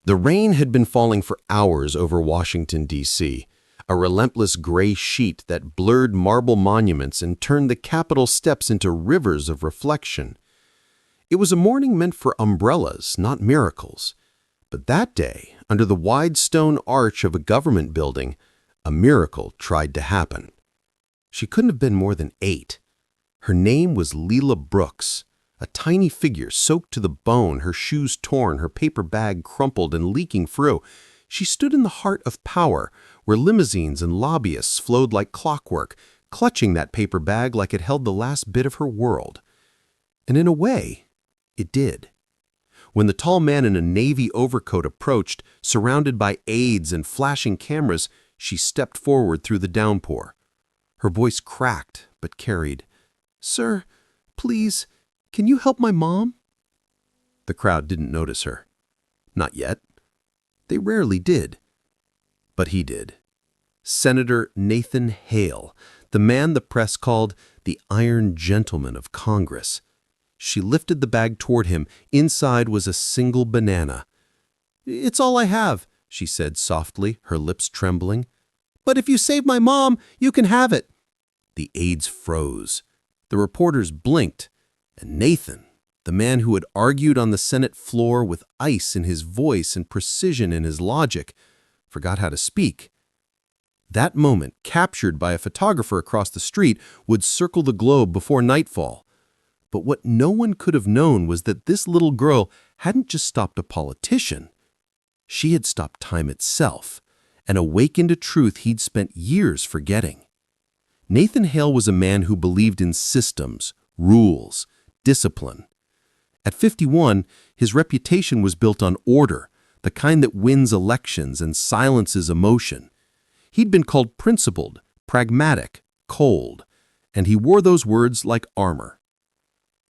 The rain had been falling for hours over Washington, D.C., a relentless gray sheet that blurred marble monuments and turned the Capitol steps into rivers of reflection. It was a morning meant for umbrellas, not miracles. But that day, under the wide stone arch of a government building, a miracle tried to happen. She couldn't have been more than 8. Her name was Leila Brooks, a tiny figure soaked to the bone, her shoes torn, her paper bag crumpled and leaking through. She stood in the heart of power, where limousines and lobbyists flowed like clockwork, clutching that paper bag like it held the last bit of her world. And in a way, it did. When the tall man in a navy overcoat approached, surrounded by aides and flashing cameras, she stepped forward through the downpour. Her voice cracked but carried. "Sir, please, can you help my mom?" The crowd didn't notice her. Not yet. They rarely did. But he did. Senator Nathan Hale, the man the press called the Iron Gentleman of Congress. She lifted the bag toward him. Inside was a single banana. "It's all I have," she said softly, her lips trembling. "But if you save my mom, you can have it." The aides froze. The reporters blinked. And Nathan, the man who had argued on the Senate floor with ice in his voice and precision in his logic, forgot how to speak. That moment, captured by a photographer across the street, would circle the globe before nightfall. But what no one could have known was that this little girl hadn't just stopped a politician. She had stopped time itself, and awakened a truth he'd spent years forgetting. Nathan Hale was a man who believed in systems, rules, discipline. At 51, his reputation was built on order, the kind that wins elections and silences emotion. He'd been called principled, pragmatic, cold, and he wore those words like armor.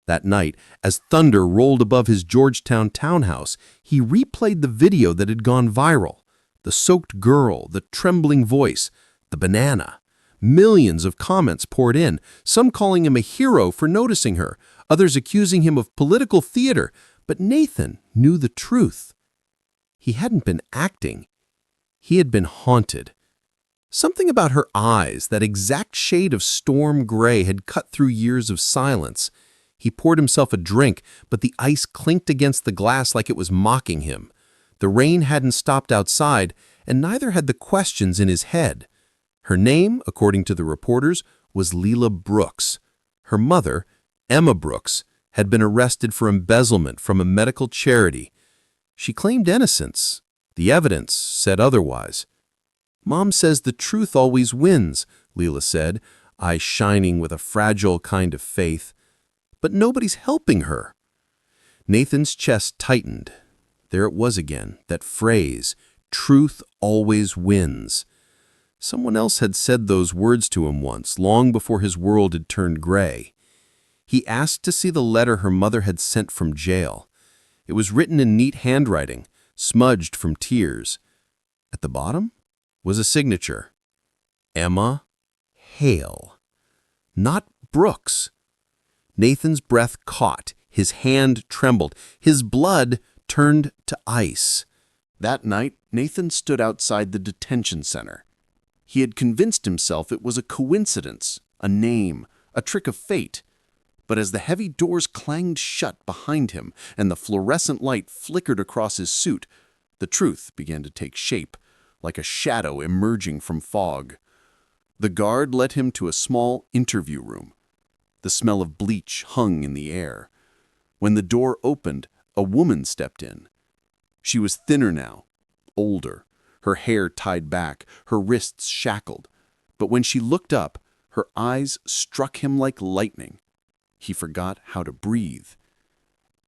That night, as thunder rolled above his Georgetown townhouse, he replayed the video that had gone viral. The soaked girl, the trembling voice, the banana. Millions of comments poured in, some calling him a hero for noticing her, others accusing him of political theater. But Nathan knew the truth. He hadn't been acting. He had been haunted. Something about her eyes, that exact shade of storm gray, had cut through years of silence. He poured himself a drink, but the ice clinked against the glass like it was mocking him. The rain hadn't stopped outside, and neither had the questions in his head. Her name, according to the reporters, was Leila Brooks. Her mother, Emma Brooks, had been arrested for embezzlement from a medical charity. She claimed innocence. The evidence said otherwise. "Mom says the truth always wins," Leila said, eyes shining with a fragile kind of faith. "But nobody's helping her." Nathan's chest tightened. There it was again, that phrase, "Truth always wins." Someone else had said those words to him once, long before his world had turned gray. He asked to see the letter her mother had sent from jail. It was written in neat handwriting, smudged from tears. At the bottom was a signature. Emma Hale. Not Brooks. Nathan's breath caught, his hand trembled, his blood turned to ice. That night, Nathan stood outside the detention center. He had convinced himself it was a coincidence, a name, a trick of fate. But as the heavy doors clanged shut behind him and the fluorescent light flickered across his suit, the truth began to take shape, like a shadow emerging from fog. The guard led him to a small interview room. The smell of bleach hung in the air. When the door opened, a woman stepped in. She was thinner now, older, her hair tied back, her wrists shackled. But when she looked up, her eyes struck him like lightning. He forgot how to breathe.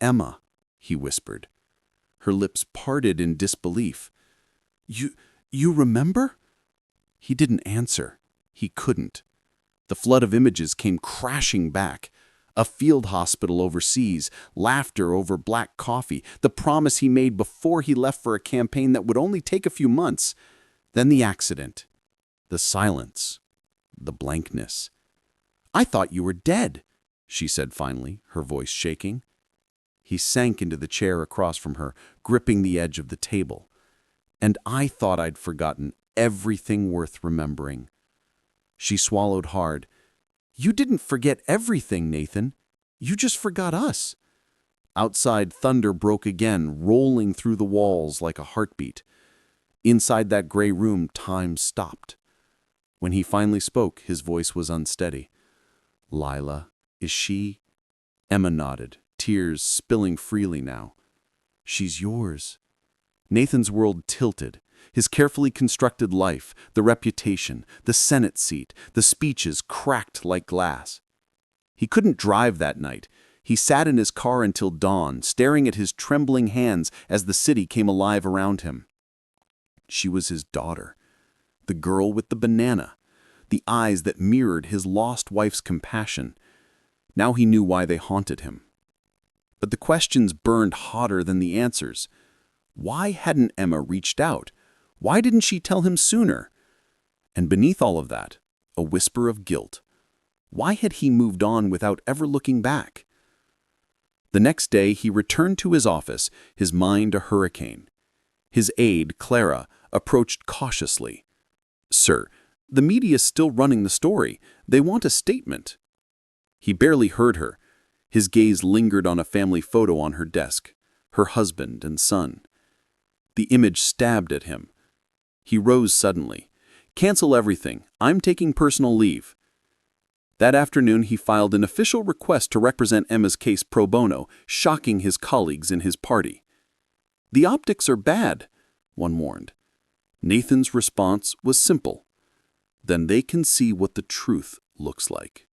"Emma," he whispered. Her lips parted in disbelief. You remember?" He didn't answer. He couldn't. The flood of images came crashing back. A field hospital overseas, laughter over black coffee, the promise he made before he left for a campaign that would only take a few months. Then the accident. The silence. The blankness. "I thought you were dead," she said finally, her voice shaking. He sank into the chair across from her, gripping the edge of the table. "And I thought I'd forgotten everything worth remembering." She swallowed hard. "You didn't forget everything, Nathan. You just forgot us." Outside, thunder broke again, rolling through the walls like a heartbeat. Inside that gray room, time stopped. When he finally spoke, his voice was unsteady. "Lila, is she—" Emma nodded, tears spilling freely now. "She's yours." Nathan's world tilted. His carefully constructed life, the reputation, the Senate seat, the speeches cracked like glass. He couldn't drive that night. He sat in his car until dawn, staring at his trembling hands as the city came alive around him. She was his daughter, the girl with the banana, the eyes that mirrored his lost wife's compassion. Now he knew why they haunted him. But the questions burned hotter than the answers. Why hadn't Emma reached out? Why didn't she tell him sooner? And beneath all of that, a whisper of guilt. Why had he moved on without ever looking back? The next day, he returned to his office, his mind a hurricane. His aide, Clara, approached cautiously. "Sir, the media's still running the story. They want a statement." He barely heard her. His gaze lingered on a family photo on her desk, her husband and son. The image stabbed at him. He rose suddenly. "Cancel everything. I'm taking personal leave." That afternoon, he filed an official request to represent Emma's case pro bono, shocking his colleagues in his party. "The optics are bad," one warned. Nathan's response was simple. "Then they can see what the truth looks like."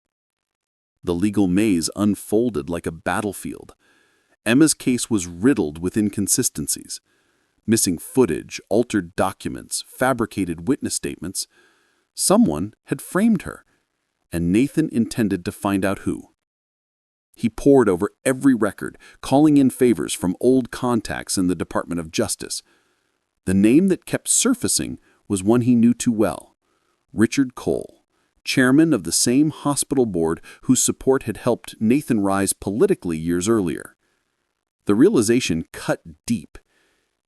The legal maze unfolded like a battlefield. Emma's case was riddled with inconsistencies. Missing footage, altered documents, fabricated witness statements. Someone had framed her, and Nathan intended to find out who. He pored over every record, calling in favors from old contacts in the Department of Justice. The name that kept surfacing was one he knew too well: Richard Cole, chairman of the same hospital board whose support had helped Nathan rise politically years earlier. The realization cut deep.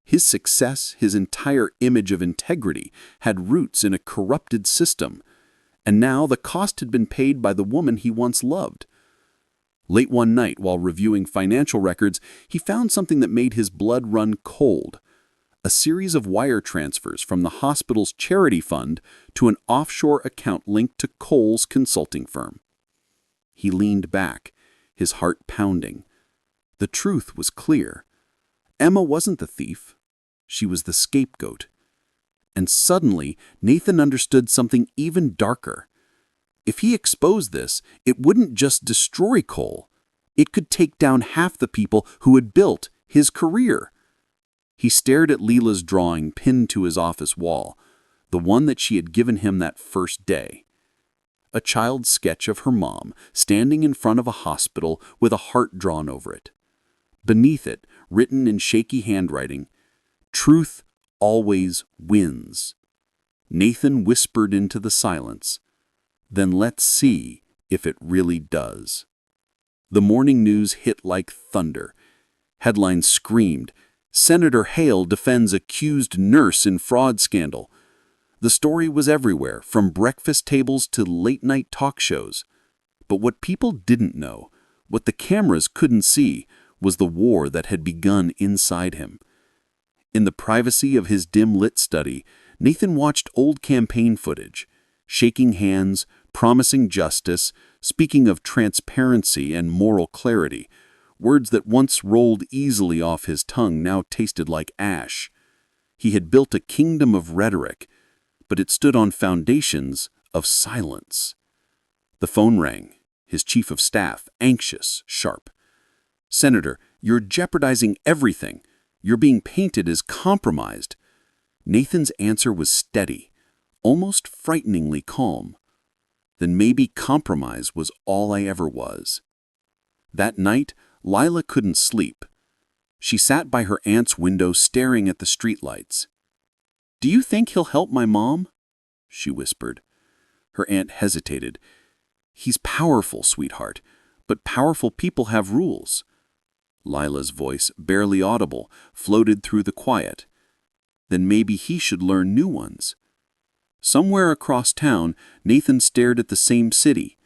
His success, his entire image of integrity, had roots in a corrupted system, and now the cost had been paid by the woman he once loved. Late one night, while reviewing financial records, he found something that made his blood run cold: a series of wire transfers from the hospital's charity fund to an offshore account linked to Cole's consulting firm. He leaned back, his heart pounding. The truth was clear. Emma wasn't the thief. She was the scapegoat. And suddenly, Nathan understood something even darker. If he exposed this, it wouldn't just destroy Cole. It could take down half the people who had built his career. He stared at Lila's drawing pinned to his office wall, the one that she had given him that first day. A child's sketch of her mom standing in front of a hospital with a heart drawn over it. Beneath it, written in shaky handwriting, "Truth always wins." Nathan whispered into the silence, "Then let's see if it really does." The morning news hit like thunder. Headlines screamed, "Senator Hale defends accused nurse in fraud scandal." The story was everywhere, from breakfast tables to late-night talk shows. But what people didn't know, what the cameras couldn't see, was the war that had begun inside him. In the privacy of his dim-lit study, Nathan watched old campaign footage, shaking hands, promising justice, speaking of transparency and moral clarity. Words that once rolled easily off his tongue now tasted like ash. He had built a kingdom of rhetoric, but it stood on foundations of silence. The phone rang, his chief of staff, anxious, sharp. "Senator, you're jeopardizing everything. You're being painted as compromised." Nathan's answer was steady, almost frighteningly calm. Then maybe compromise was all I ever was. That night, Lila couldn't sleep. She sat by her aunt's window staring at the streetlights. "Do you think he'll help my mom?" she whispered. Her aunt hesitated. "He's powerful, sweetheart, but powerful people have rules." Lila's voice, barely audible, floated through the quiet. Then maybe he should learn new ones. Somewhere across town, Nathan stared at the same city,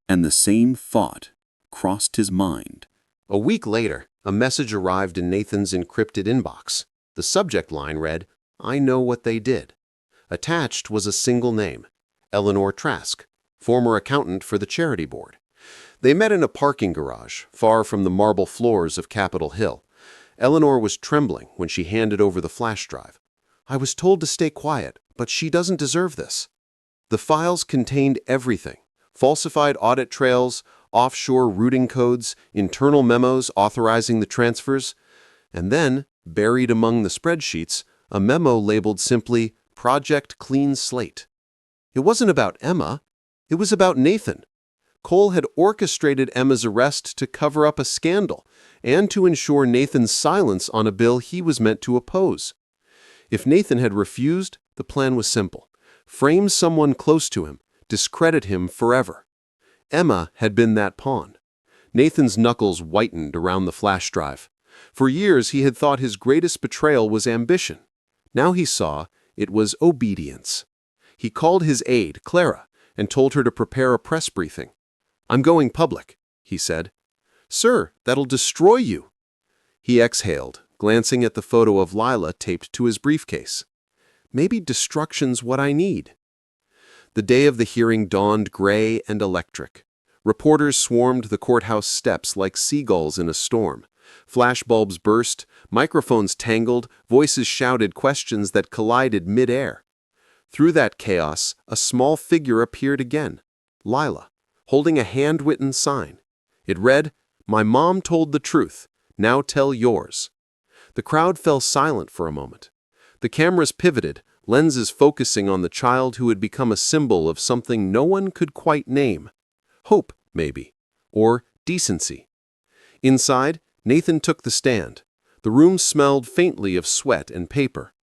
and the same thought crossed his mind. A week later, a message arrived in Nathan's encrypted inbox. The subject line read, "I know what they did." Attached was a single name, Eleanor Trask, former accountant for the charity board. They met in a parking garage, far from the marble floors of Capitol Hill. Eleanor was trembling when she handed over the flash drive. "I was told to stay quiet, but she doesn't deserve this." The files contained everything: falsified audit trails, offshore routing codes, internal memos authorizing the transfers, and then, buried among the spreadsheets, a memo labeled simply Project Clean Slate. It wasn't about Emma. It was about Nathan. Cole had orchestrated Emma's arrest to cover up a scandal and to ensure Nathan's silence on a bill he was meant to oppose. If Nathan had refused, the plan was simple: frame someone close to him, discredit him forever. Emma had been that pawn. Nathan's knuckles whitened around the flash drive. For years he had thought his greatest betrayal was ambition. Now he saw it was obedience. He called his aide, Clara, and told her to prepare a press briefing. "I'm going public," he said. "Sir, that'll destroy you." He exhaled, glancing at the photo of Lila taped to his briefcase. "Maybe destruction's what I need." The day of the hearing dawned gray and electric. Reporters swarmed the courthouse steps like seagulls in a storm. Flashbulbs burst, microphones tangled, voices shouted questions that collided mid-air. Through that chaos, a small figure appeared again, Lila, holding a hand-written sign. It read, "My mom told the truth. Now tell yours." The crowd fell silent for a moment. The cameras pivoted, lenses focusing on the child who had become a symbol of something no one could quite name. Hope, maybe. Or decency. Inside, Nathan took the stand. The room smelled faintly of sweat and paper.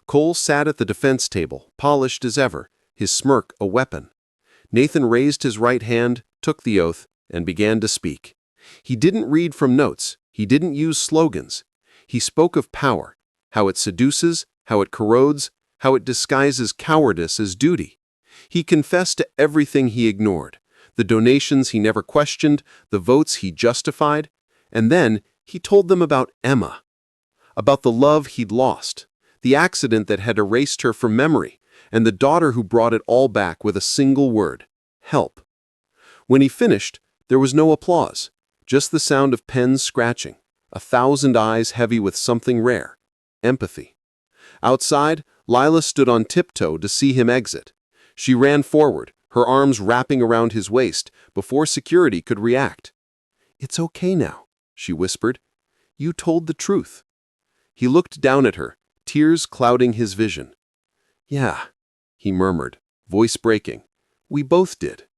Cole sat at the defense table, polished as ever, his smirk a weapon. Nathan raised his right hand, took the oath, and began to speak. He didn't read from notes. He didn't use slogans. He spoke of power, how it seduces, how it corrodes, how it disguises cowardice as duty. He confessed to everything he ignored, the donations he never questioned, the votes he justified, and then he told them about Emma, about the love he'd lost, the accident that had erased her from memory, and the daughter who brought it all back with a single word: help. When he finished, there was no applause, just the sound of pens scratching, 1,000 eyes heavy with something rare: empathy. Outside, Lila stood on tiptoe to see him exit. She ran forward, her arms wrapping around his waist, before security could react. "It's okay now," she whispered. "You told the truth." He looked down at her, tears clouding his vision. "Yeah," he murmured, voice breaking. "We both did."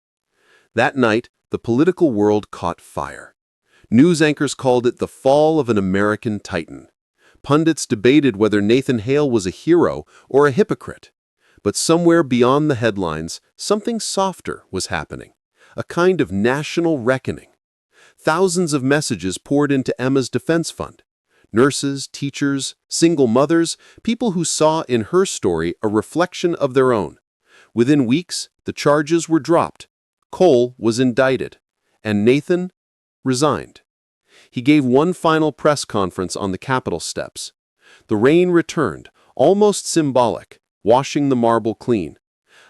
That night, the political world caught fire. News anchors called it the fall of an American titan. Pundits debated whether Nathan Hale was a hero or a hypocrite. But somewhere beyond the headlines, something softer was happening, a kind of national reckoning. Thousands of messages poured into Emma's defense fund. Nurses, teachers, single mothers, people who saw in her story a reflection of their own. Within weeks, the charges were dropped. Cole was indicted, and Nathan resigned. He gave one final press conference on the Capitol steps. The rain returned, almost symbolic, washing the marble clean.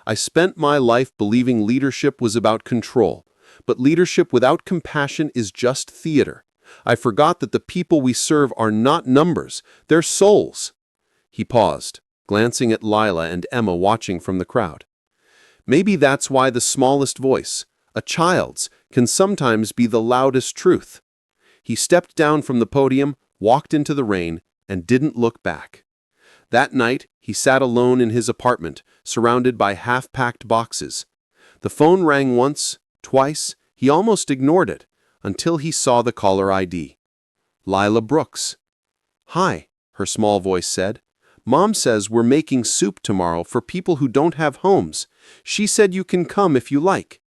"I spent my life believing leadership was about control, but leadership without compassion is just theater. I forgot that the people we serve are not numbers, they're souls." He paused, glancing at Lila and Emma watching from the crowd. Maybe that's why the smallest voice, a child's, can sometimes be the loudest truth. He stepped down from the podium, walked into the rain, and didn't look back. That night, he sat alone in his apartment, surrounded by half-packed boxes. The phone rang once, twice. He almost ignored it, until he saw the caller ID. Lila Brooks. "Hi," her small voice said. "Mom says we're making soup tomorrow for people who don't have homes. She said you can come if you like."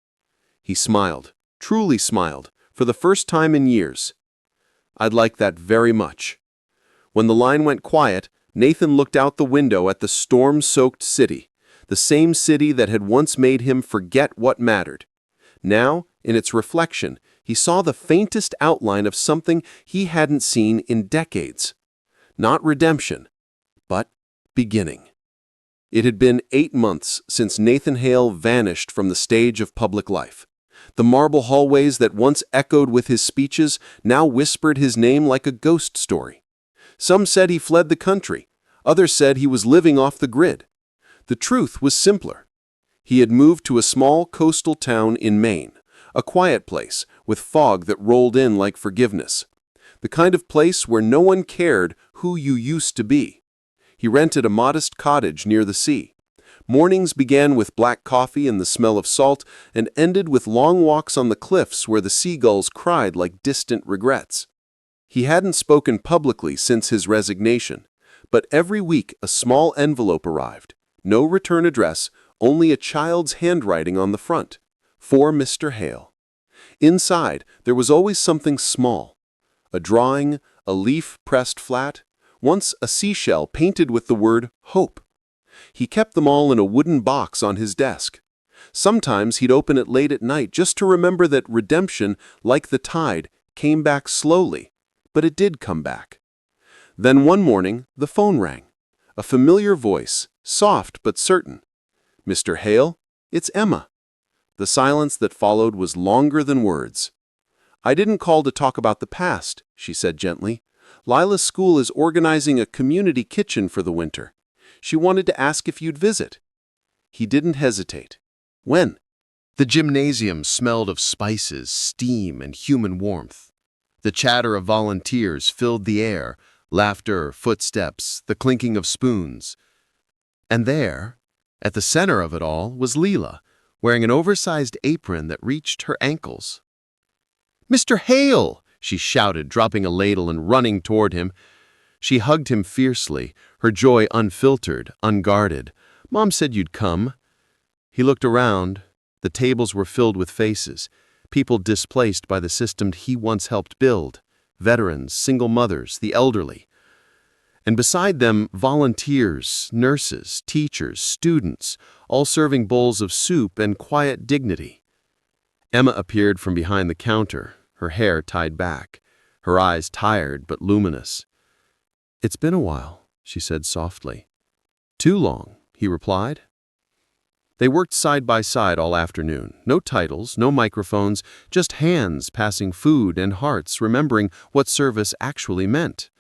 He smiled, truly smiled, for the first time in years. I'd like that very much." When the line went quiet, Nathan looked out the window at the storm-soaked city, the same city that had once made him forget what mattered. Now, in its reflection, he saw the faintest outline of something he hadn't seen in decades. Not redemption, but beginning. It had been 8 months since Nathan Hale vanished from the stage of public life. The marble hallways that once echoed with his speeches now whispered his name like a ghost story. Some said he fled the country. Others said he was living off the grid. The truth was simpler. He had moved to a small coastal town in Maine, a quiet place with fog that rolled in like forgiveness. The kind of place where no one cared who you used to be. He rented a modest cottage near the sea. Mornings began with black coffee and the smell of salt and ended with long walks on the cliffs where the seagulls cried like distant regrets. He hadn't spoken publicly since his resignation, but every week a small envelope arrived. No return address, only a child's handwriting on the front. For Mr. Hale. Inside, there was always something small. A drawing, a leaf pressed flat, once a seashell painted with the word hope. He kept them all in a wooden box on his desk. Sometimes he'd open it late at night just to remember that redemption, like the tide, came back slowly, but it did come back. Then one morning, the phone rang. A familiar voice, soft but certain. "Mr. Hale, it's Emma." The silence that followed was longer than words. "I didn't call to talk about the past," she said gently. "Lila's school is organizing a community kitchen for the winter. She wanted to ask if you'd visit." He didn't hesitate. "When?" The gymnasium smelled of spices, steam, and human warmth. The chatter of volunteers filled the air, laughter, footsteps, the clinking of spoons. And there, at the center of it all, was Lila, wearing an oversized apron that reached her ankles. "Mr. Hale!" she shouted, dropping a ladle and running toward him. She hugged him fiercely, her joy unfiltered, unguarded. "Mom said you'd come." He looked around. The tables were filled with faces, people displaced by the system he once helped build, veterans, single mothers, the elderly. And beside them, volunteers, nurses, teachers, students, all serving bowls of soup and quiet dignity. Emma appeared from behind the counter, her hair tied back, her eyes tired but luminous. "It's been a while," she said softly. "Too long," he replied. They worked side by side all afternoon. No titles, no microphones, just hands passing food and hearts remembering what service actually meant.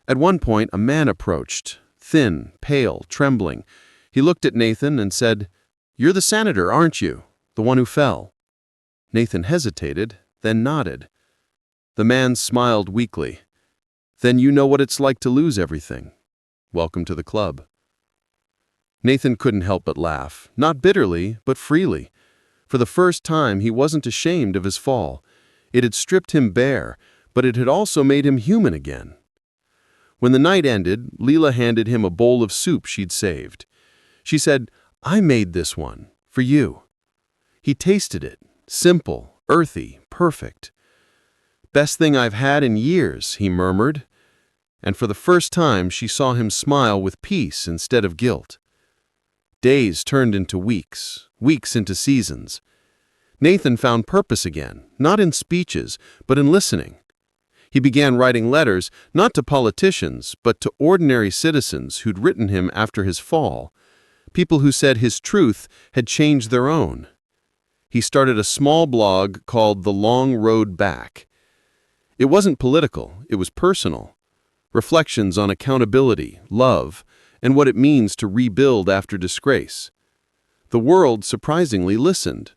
At one point, a man approached, thin, pale, trembling. He looked at Nathan and said, "You're the senator, aren't you? The one who fell?" Nathan hesitated, then nodded. The man smiled weakly. "Then you know what it's like to lose everything. Welcome to the club." Nathan couldn't help but laugh, not bitterly, but freely. For the first time, he wasn't ashamed of his fall. It had stripped him bare, but it had also made him human again. When the night ended, Lila handed him a bowl of soup she'd saved. She said, "I made this one, for you." He tasted it, simple, earthy, perfect. "Best thing I've had in years," he murmured. And for the first time, she saw him smile with peace instead of guilt. Days turned into weeks, weeks into seasons. Nathan found purpose again, not in speeches, but in listening. He began writing letters, not to politicians, but to ordinary citizens who'd written him after his fall, people who said his truth had changed their own. He started a small blog called The Long Road Back. It wasn't political, it was personal. Reflections on accountability, love, and what it means to rebuild after disgrace. The world surprisingly listened.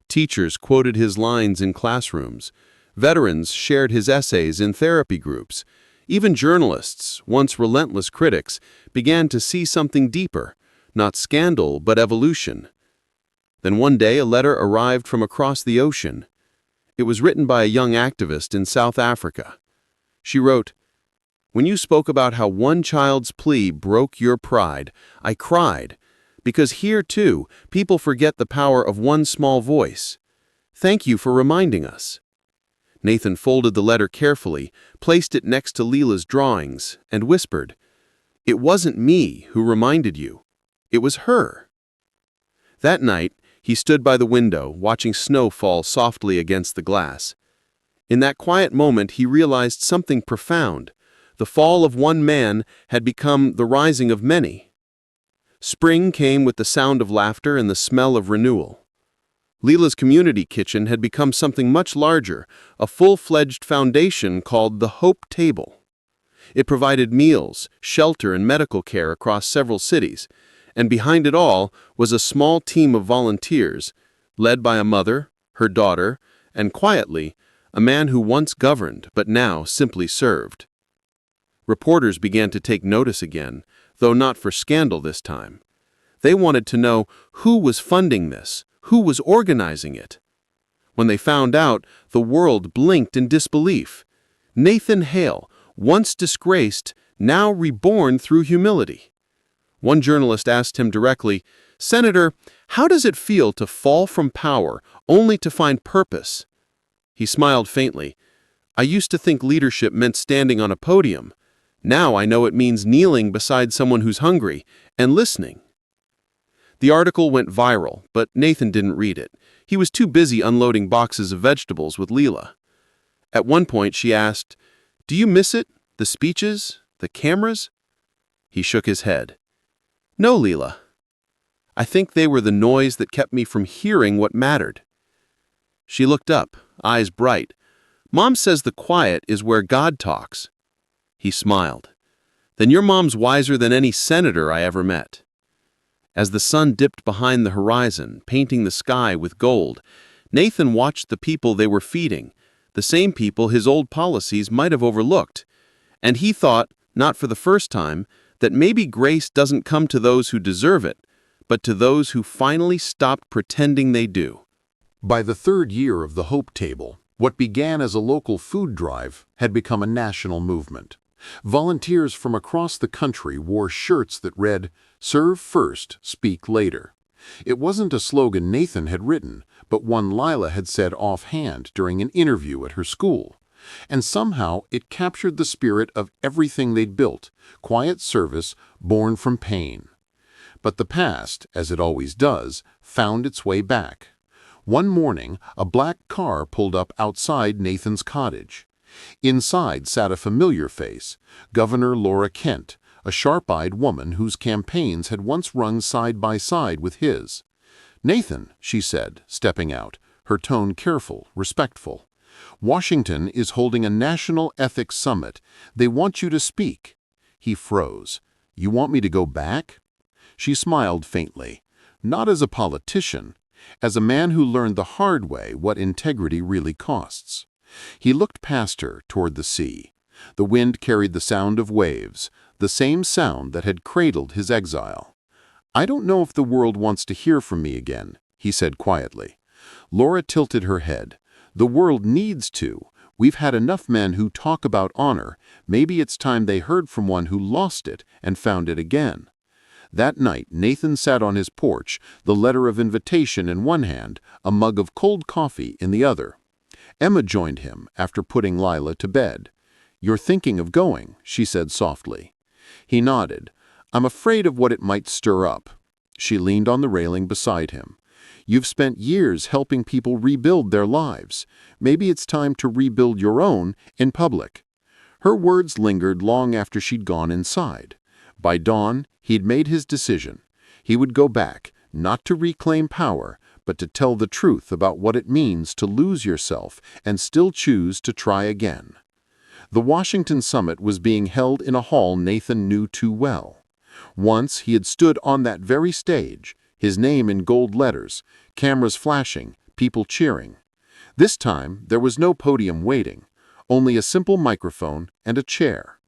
Teachers quoted his lines in classrooms. Veterans shared his essays in therapy groups. Even journalists, once relentless critics, began to see something deeper, not scandal, but evolution. Then one day a letter arrived from across the ocean. It was written by a young activist in South Africa. She wrote, "When you spoke about how one child's plea broke your pride, I cried, because here, too, people forget the power of one small voice. Thank you for reminding us." Nathan folded the letter carefully, placed it next to Leela's drawings, and whispered, "It wasn't me who reminded you. It was her." That night, he stood by the window, watching snow fall softly against the glass. In that quiet moment, he realized something profound. The fall of one man had become the rising of many. Spring came with the sound of laughter and the smell of renewal. Leela's community kitchen had become something much larger, a full-fledged foundation called the Hope Table. It provided meals, shelter, and medical care across several cities, and behind it all was a small team of volunteers, led by a mother, her daughter, and quietly, a man who once governed but now simply served. Reporters began to take notice again, though not for scandal this time. They wanted to know who was funding this, who was organizing it. When they found out, the world blinked in disbelief. Nathan Hale, once disgraced, now reborn through humility. One journalist asked him directly, "Senator, how does it feel to fall from power only to find purpose?" He smiled faintly. "I used to think leadership meant standing on a podium. Now I know it means kneeling beside someone who's hungry and listening." The article went viral, but Nathan didn't read it. He was too busy unloading boxes of vegetables with Leela. At one point, she asked, "Do you miss it? The speeches? The cameras?" He shook his head. "No, Leela. I think they were the noise that kept me from hearing what mattered." She looked up, eyes bright. "Mom says the quiet is where God talks." He smiled. "Then your mom's wiser than any senator I ever met." As the sun dipped behind the horizon, painting the sky with gold, Nathan watched the people they were feeding, the same people his old policies might have overlooked. And he thought, not for the first time, that maybe grace doesn't come to those who deserve it, but to those who finally stopped pretending they do. By the third year of the Hope Table, what began as a local food drive had become a national movement. Volunteers from across the country wore shirts that read, "Serve first, speak later." It wasn't a slogan Nathan had written, but one Lila had said offhand during an interview at her school. And somehow it captured the spirit of everything they'd built, quiet service born from pain. But the past, as it always does, found its way back. One morning, a black car pulled up outside Nathan's cottage. Inside sat a familiar face, Governor Laura Kent, a sharp-eyed woman whose campaigns had once run side by side with his. "Nathan," she said, stepping out, her tone careful, respectful. "Washington is holding a national ethics summit. They want you to speak." He froze. "You want me to go back?" She smiled faintly. "Not as a politician, as a man who learned the hard way what integrity really costs." He looked past her toward the sea. The wind carried the sound of waves, the same sound that had cradled his exile. "I don't know if the world wants to hear from me again," he said quietly. Laura tilted her head. "The world needs to. We've had enough men who talk about honor. Maybe it's time they heard from one who lost it and found it again." That night, Nathan sat on his porch, the letter of invitation in one hand, a mug of cold coffee in the other. Emma joined him after putting Lila to bed. "You're thinking of going," she said softly. He nodded. "I'm afraid of what it might stir up." She leaned on the railing beside him. "You've spent years helping people rebuild their lives. Maybe it's time to rebuild your own in public." Her words lingered long after she'd gone inside. By dawn, he'd made his decision. He would go back, not to reclaim power, but to tell the truth about what it means to lose yourself and still choose to try again. The Washington summit was being held in a hall Nathan knew too well. Once he had stood on that very stage, his name in gold letters, cameras flashing, people cheering. This time, there was no podium waiting, only a simple microphone and a chair.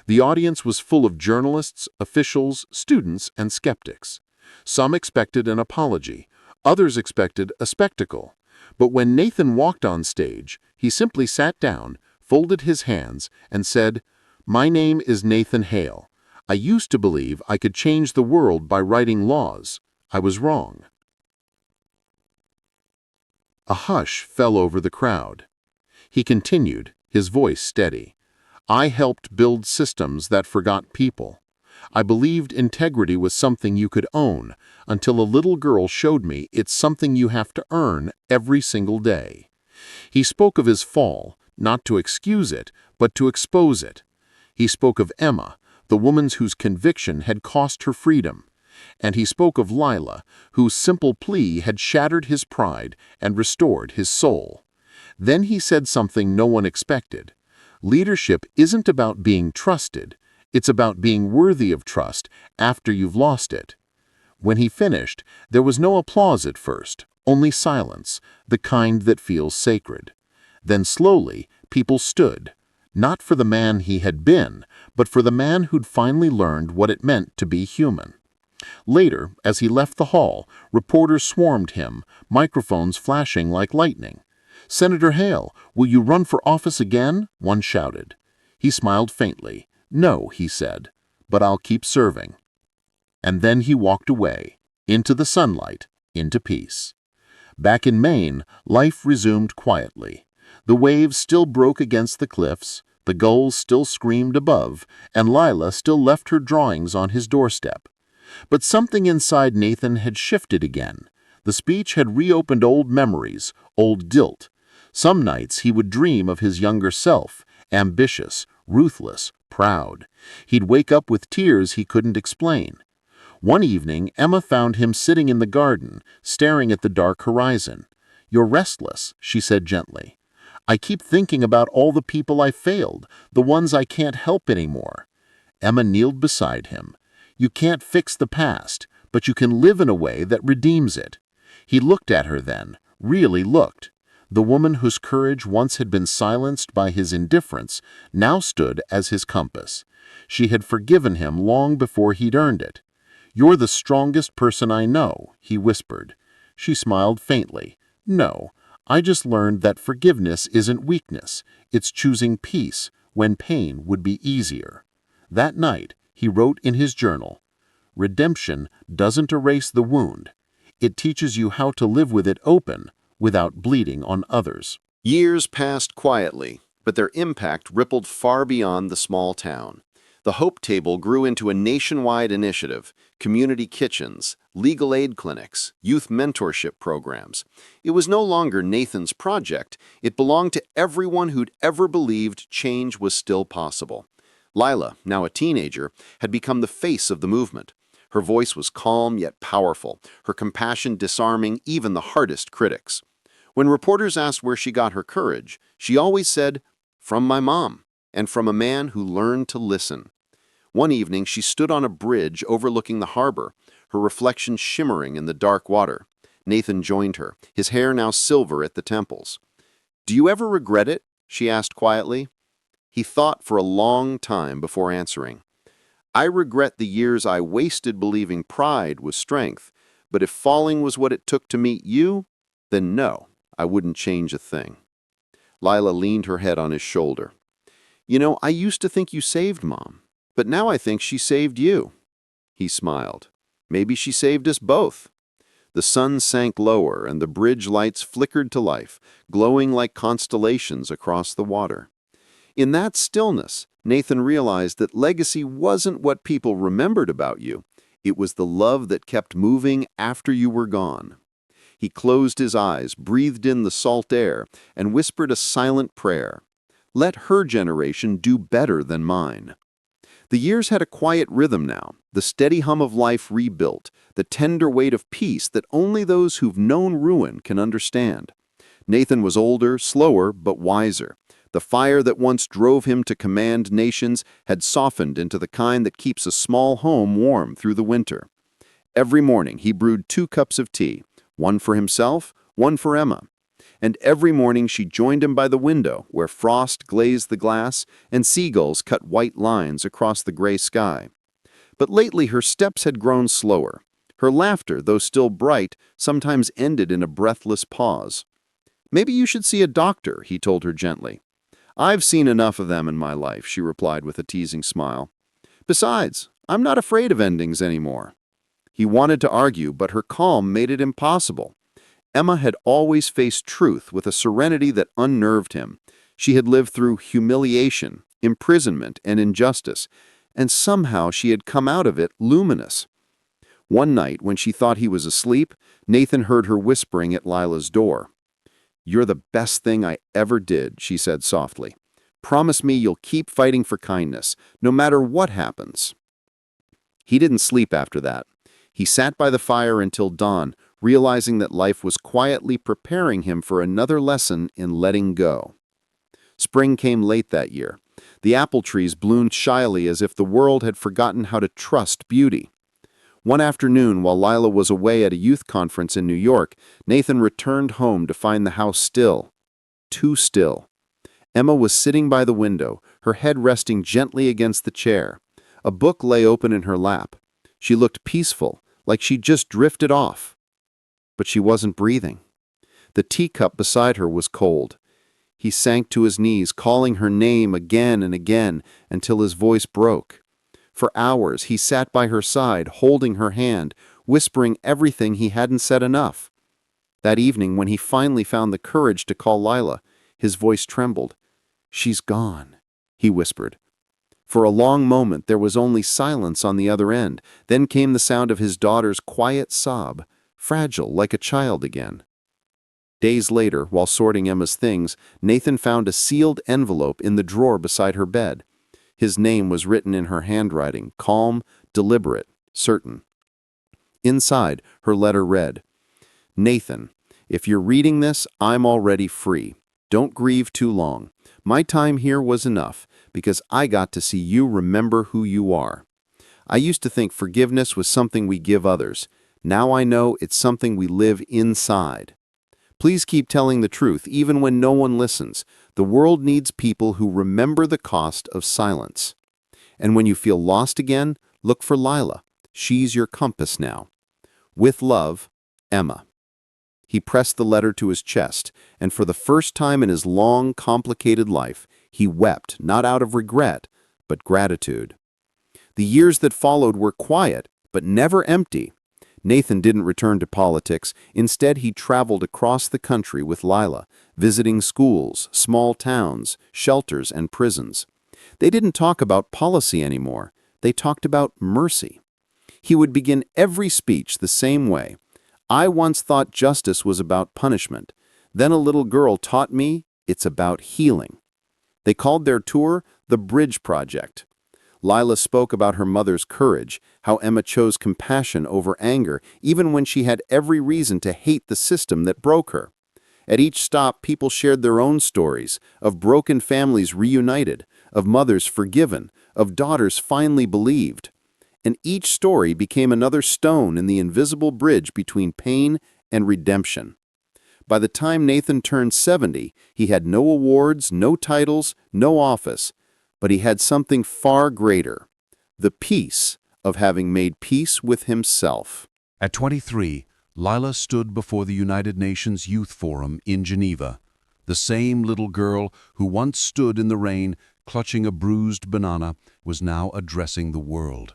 The audience was full of journalists, officials, students, and skeptics. Some expected an apology, others expected a spectacle. But when Nathan walked on stage, he simply sat down, folded his hands, and said, "My name is Nathan Hale. I used to believe I could change the world by writing laws. I was wrong." A hush fell over the crowd. He continued, his voice steady. I helped build systems that forgot people. I believed integrity was something you could own, until a little girl showed me it's something you have to earn every single day. He spoke of his fall, not to excuse it, but to expose it. He spoke of Emma, the woman whose conviction had cost her freedom. And he spoke of Lila, whose simple plea had shattered his pride and restored his soul. Then he said something no one expected. Leadership isn't about being trusted. It's about being worthy of trust after you've lost it. When he finished, there was no applause at first, only silence, the kind that feels sacred. Then slowly, people stood, not for the man he had been, but for the man who'd finally learned what it meant to be human. Later, as he left the hall, reporters swarmed him, microphones flashing like lightning. "Senator Hale, will you run for office again?" one shouted. He smiled faintly. "No," he said, "but I'll keep serving." And then he walked away, into the sunlight, into peace. Back in Maine, life resumed quietly. The waves still broke against the cliffs, the gulls still screamed above, and Lila still left her drawings on his doorstep. But something inside Nathan had shifted again. The speech had reopened old memories, old guilt. Some nights he would dream of his younger self, ambitious, ruthless, proud. He'd wake up with tears he couldn't explain. One evening, Emma found him sitting in the garden, staring at the dark horizon. "You're restless," she said gently. "I keep thinking about all the people I failed, the ones I can't help anymore." Emma kneeled beside him. "You can't fix the past, but you can live in a way that redeems it." He looked at her then, really looked. The woman whose courage once had been silenced by his indifference now stood as his compass. She had forgiven him long before he'd earned it. "You're the strongest person I know," he whispered. She smiled faintly. "No, I just learned that forgiveness isn't weakness. It's choosing peace when pain would be easier." That night, he wrote in his journal, "Redemption doesn't erase the wound. It teaches you how to live with it open without bleeding on others." Years passed quietly, but their impact rippled far beyond the small town. The Hope Table grew into a nationwide initiative: community kitchens, legal aid clinics, youth mentorship programs. It was no longer Nathan's project. It belonged to everyone who'd ever believed change was still possible. Lila, now a teenager, had become the face of the movement. Her voice was calm yet powerful, her compassion disarming even the hardest critics. When reporters asked where she got her courage, she always said, "From my mom, and from a man who learned to listen." One evening, she stood on a bridge overlooking the harbor, her reflection shimmering in the dark water. Nathan joined her, his hair now silver at the temples. "Do you ever regret it?" she asked quietly. He thought for a long time before answering. "I regret the years I wasted believing pride was strength, but if falling was what it took to meet you, then no, I wouldn't change a thing." Lila leaned her head on his shoulder. "You know, I used to think you saved Mom, but now I think she saved you." He smiled. "Maybe she saved us both." The sun sank lower and the bridge lights flickered to life, glowing like constellations across the water. In that stillness, Nathan realized that legacy wasn't what people remembered about you. It was the love that kept moving after you were gone. He closed his eyes, breathed in the salt air, and whispered a silent prayer. Let her generation do better than mine. The years had a quiet rhythm now, the steady hum of life rebuilt, the tender weight of peace that only those who've known ruin can understand. Nathan was older, slower, but wiser. The fire that once drove him to command nations had softened into the kind that keeps a small home warm through the winter. Every morning he brewed 2 cups of tea, one for himself, one for Emma. And every morning she joined him by the window where frost glazed the glass and seagulls cut white lines across the gray sky. But lately her steps had grown slower. Her laughter, though still bright, sometimes ended in a breathless pause. "Maybe you should see a doctor," he told her gently. "I've seen enough of them in my life," she replied with a teasing smile. "Besides, I'm not afraid of endings anymore." He wanted to argue, but her calm made it impossible. Emma had always faced truth with a serenity that unnerved him. She had lived through humiliation, imprisonment, and injustice, and somehow she had come out of it luminous. One night, when she thought he was asleep, Nathan heard her whispering at Lila's door. "You're the best thing I ever did," she said softly. "Promise me you'll keep fighting for kindness, no matter what happens." He didn't sleep after that. He sat by the fire until dawn, realizing that life was quietly preparing him for another lesson in letting go. Spring came late that year. The apple trees bloomed shyly as if the world had forgotten how to trust beauty. One afternoon, while Lila was away at a youth conference in New York, Nathan returned home to find the house still. Too still. Emma was sitting by the window, her head resting gently against the chair. A book lay open in her lap. She looked peaceful, like she'd just drifted off. But she wasn't breathing. The teacup beside her was cold. He sank to his knees, calling her name again and again, until his voice broke. For hours, he sat by her side, holding her hand, whispering everything he hadn't said enough. That evening, when he finally found the courage to call Lila, his voice trembled. "She's gone," he whispered. For a long moment, there was only silence on the other end. Then came the sound of his daughter's quiet sob, fragile like a child again. Days later, while sorting Emma's things, Nathan found a sealed envelope in the drawer beside her bed. His name was written in her handwriting, calm, deliberate, certain. Inside, her letter read, "Nathan, if you're reading this, I'm already free. Don't grieve too long. My time here was enough, because I got to see you remember who you are. I used to think forgiveness was something we give others. Now I know it's something we live inside. Please keep telling the truth, even when no one listens. The world needs people who remember the cost of silence. And when you feel lost again, look for Lila. She's your compass now. With love, Emma." He pressed the letter to his chest, and for the first time in his long, complicated life, he wept, not out of regret, but gratitude. The years that followed were quiet, but never empty. Nathan didn't return to politics. Instead, he traveled across the country with Lila, visiting schools, small towns, shelters, and prisons. They didn't talk about policy anymore. They talked about mercy. He would begin every speech the same way. "I once thought justice was about punishment. Then a little girl taught me it's about healing." They called their tour the Bridge Project. Lila spoke about her mother's courage, how Emma chose compassion over anger, even when she had every reason to hate the system that broke her. At each stop, people shared their own stories, of broken families reunited, of mothers forgiven, of daughters finally believed. And each story became another stone in the invisible bridge between pain and redemption. By the time Nathan turned 70, he had no awards, no titles, no office, but he had something far greater, the peace of having made peace with himself. At 23, Lila stood before the United Nations Youth Forum in Geneva, the same little girl who once stood in the rain clutching a bruised banana was now addressing the world.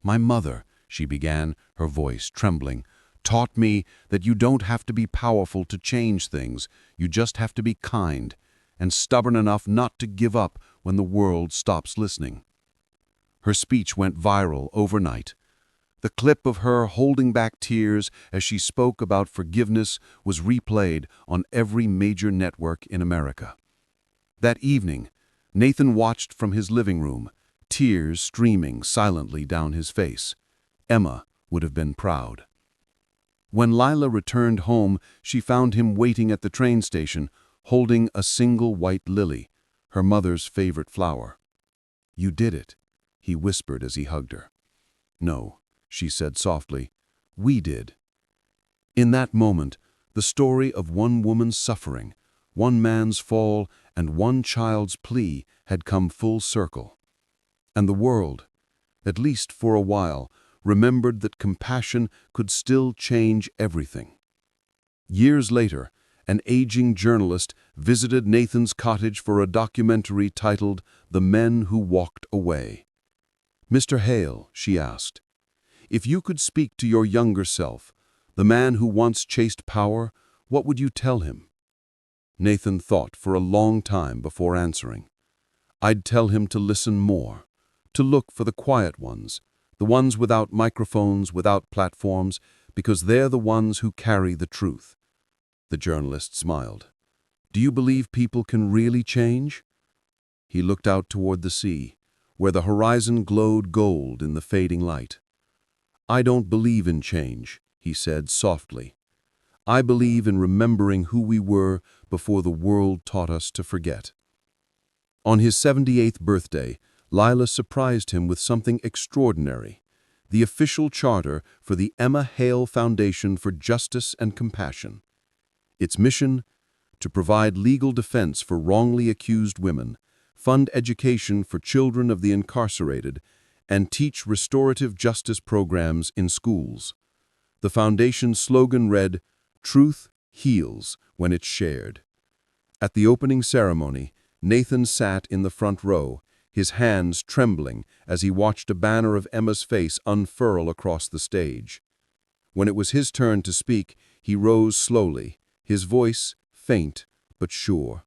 "My mother," she began, her voice trembling, "taught me that you don't have to be powerful to change things, you just have to be kind, and stubborn enough not to give up when the world stops listening." Her speech went viral overnight. The clip of her holding back tears as she spoke about forgiveness was replayed on every major network in America. That evening, Nathan watched from his living room, tears streaming silently down his face. Emma would have been proud. When Lila returned home, she found him waiting at the train station, holding a single white lily, her mother's favorite flower. "You did it," he whispered as he hugged her. "No," she said softly, "we did." In that moment, the story of one woman's suffering, one man's fall, and one child's plea had come full circle. And the world, at least for a while, remembered that compassion could still change everything. Years later, an aging journalist visited Nathan's cottage for a documentary titled "The Men Who Walked Away." "Mr. Hale," she asked, "if you could speak to your younger self, the man who once chased power, what would you tell him?" Nathan thought for a long time before answering. I'd tell him to listen more, to look for the quiet ones, the ones without microphones, without platforms, because they're the ones who carry the truth. The journalist smiled. Do you believe people can really change? He looked out toward the sea, where the horizon glowed gold in the fading light. I don't believe in change, he said softly. I believe in remembering who we were before the world taught us to forget. On his 78th birthday, Lila surprised him with something extraordinary, the official charter for the Emma Hale Foundation for Justice and Compassion. Its mission? To provide legal defense for wrongly accused women, fund education for children of the incarcerated, and teach restorative justice programs in schools. The foundation's slogan read, "Truth heals when it's shared." At the opening ceremony, Nathan sat in the front row, his hands trembling as he watched a banner of Emma's face unfurl across the stage. When it was his turn to speak, he rose slowly, his voice faint but sure.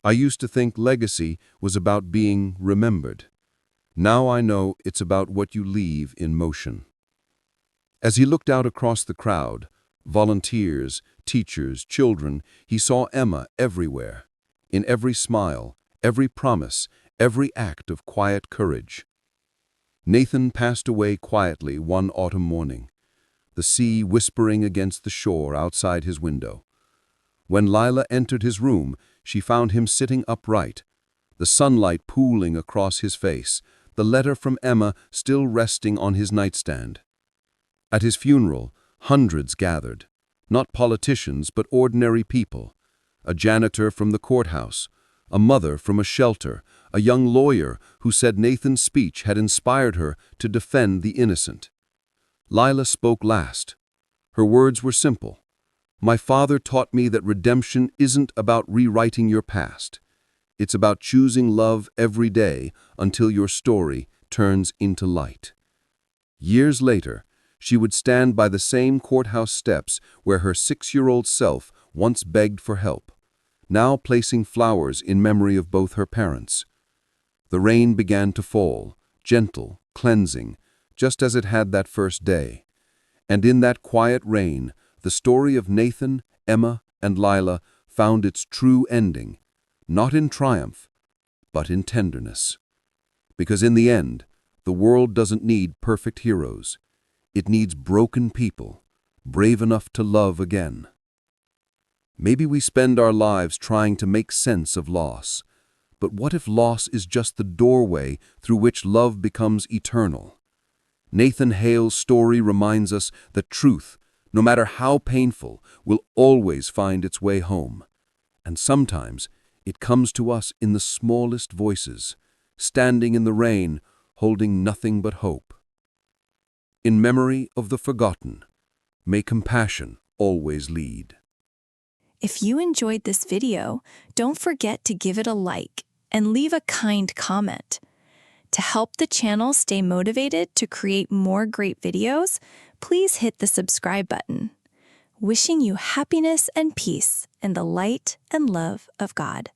I used to think legacy was about being remembered. Now I know it's about what you leave in motion. As he looked out across the crowd, volunteers, teachers, children, he saw Emma everywhere, in every smile, every promise, every act of quiet courage. Nathan passed away quietly one autumn morning, the sea whispering against the shore outside his window. When Lila entered his room, she found him sitting upright, the sunlight pooling across his face, the letter from Emma still resting on his nightstand. At his funeral, hundreds gathered, not politicians but ordinary people, a janitor from the courthouse, a mother from a shelter, a young lawyer who said Nathan's speech had inspired her to defend the innocent. Lila spoke last. Her words were simple. My father taught me that redemption isn't about rewriting your past. It's about choosing love every day until your story turns into light. Years later, she would stand by the same courthouse steps where her 6-year-old self once begged for help, now placing flowers in memory of both her parents. The rain began to fall, gentle, cleansing, just as it had that first day. And in that quiet rain, the story of Nathan, Emma, and Lila found its true ending, not in triumph, but in tenderness. Because in the end, the world doesn't need perfect heroes. It needs broken people, brave enough to love again. Maybe we spend our lives trying to make sense of loss, but what if loss is just the doorway through which love becomes eternal? Nathan Hale's story reminds us that truth, no matter how painful, will always find its way home. And sometimes it comes to us in the smallest voices, standing in the rain, holding nothing but hope. In memory of the forgotten, may compassion always lead. If you enjoyed this video, don't forget to give it a like and leave a kind comment. To help the channel stay motivated to create more great videos, please hit the subscribe button. Wishing you happiness and peace in the light and love of God.